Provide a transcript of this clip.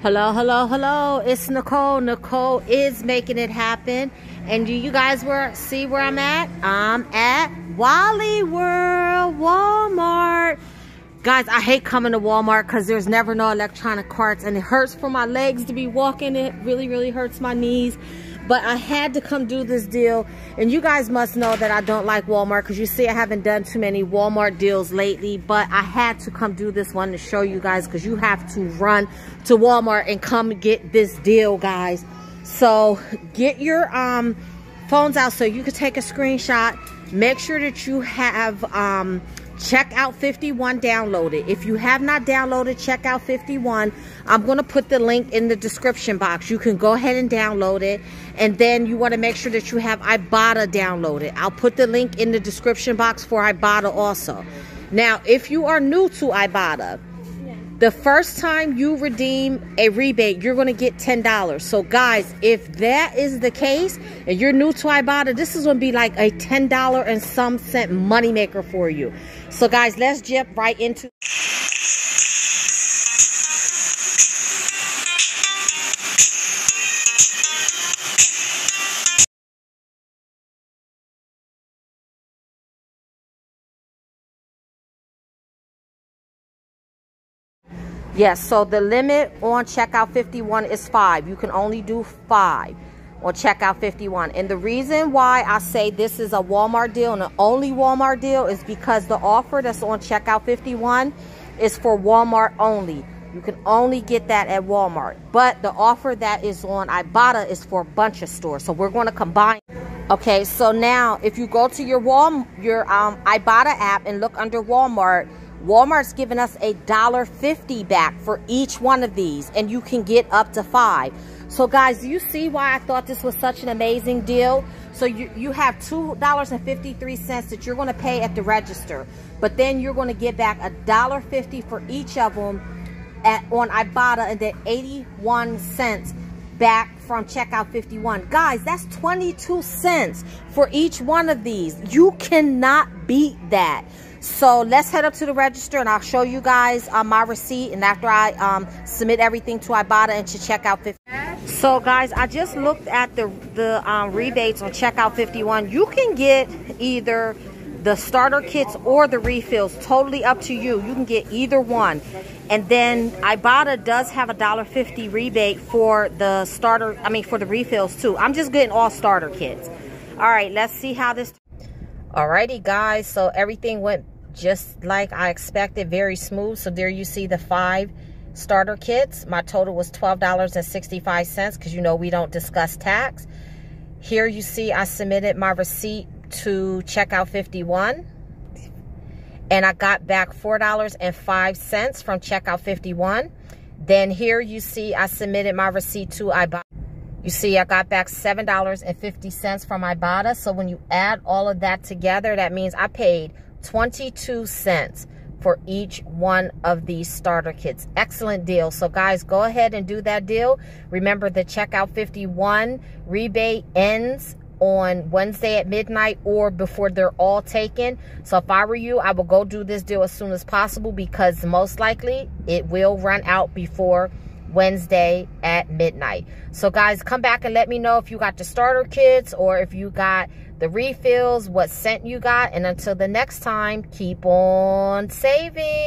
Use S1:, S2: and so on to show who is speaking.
S1: Hello, hello, hello. It's Nicole. Nicole is making it happen. And do you guys see where I'm at? I'm at Wally World, Walmart. Guys, I hate coming to Walmart because there's never no electronic carts. And it hurts for my legs to be walking. It really, really hurts my knees. But I had to come do this deal. And you guys must know that I don't like Walmart because you see I haven't done too many Walmart deals lately. But I had to come do this one to show you guys because you have to run to Walmart and come get this deal, guys. So get your phones out so you can take a screenshot. Make sure that you have Checkout 51 downloaded. If you have not downloaded Checkout 51, I'm going to put the link in the description box. You can go ahead and download it. And then you want to make sure that you have Ibotta downloaded. I'll put the link in the description box for Ibotta also. Now, if you are new to Ibotta, the first time you redeem a rebate, you're going to get $10. So, guys, if that is the case and you're new to Ibotta, this is going to be like a $10 and some cent moneymaker for you. So, guys, let's jump right into Yes, so the limit on Checkout 51 is 5. You can only do 5 on Checkout 51. And the reason why I say this is a Walmart deal and the only Walmart deal is because the offer that's on Checkout 51 is for Walmart only. You can only get that at Walmart. But the offer that is on Ibotta is for a bunch of stores. So we're going to combine. Okay, so now if you go to your Ibotta app and look under Walmart, Walmart's giving us $1.50 back for each one of these, and you can get up to 5. So, guys, do you see why I thought this was such an amazing deal? So you have $2.53 that you're going to pay at the register, but then you're going to get back $1.50 for each of them on Ibotta, and then 81 cents back from Checkout 51. Guys, that's 22 cents for each one of these. You cannot beat that. So let's head up to the register and I'll show you guys my receipt, and after I submit everything to Ibotta and to Checkout 51. So, guys, I just looked at the rebates on Checkout 51. You can get either the starter kits or the refills, totally up to you. You can get either one. And then Ibotta does have $1.50 rebate for the for the refills too. I'm just getting all starter kits. All right, let's see how this. Alrighty, guys, so everything went just like I expected, very smooth. So there you see the 5 starter kits. My total was $12.65 because you know we don't discuss tax. Here you see I submitted my receipt to Checkout 51 and I got back $4.05 from Checkout 51. Then here you see I submitted my receipt to Ibotta. You see, I got back $7.50 from Ibotta. So when you add all of that together, that means I paid 22 cents for each one of these starter kits. Excellent deal. So, guys, go ahead and do that deal. Remember, the Checkout 51 rebate ends on Wednesday at midnight or before they're all taken. So if I were you, I would go do this deal as soon as possible because most likely it will run out before Wednesday at midnight. So, guys, come back and let me know if you got the starter kits or if you got the refills, what scent you got. And until the next time, keep on saving.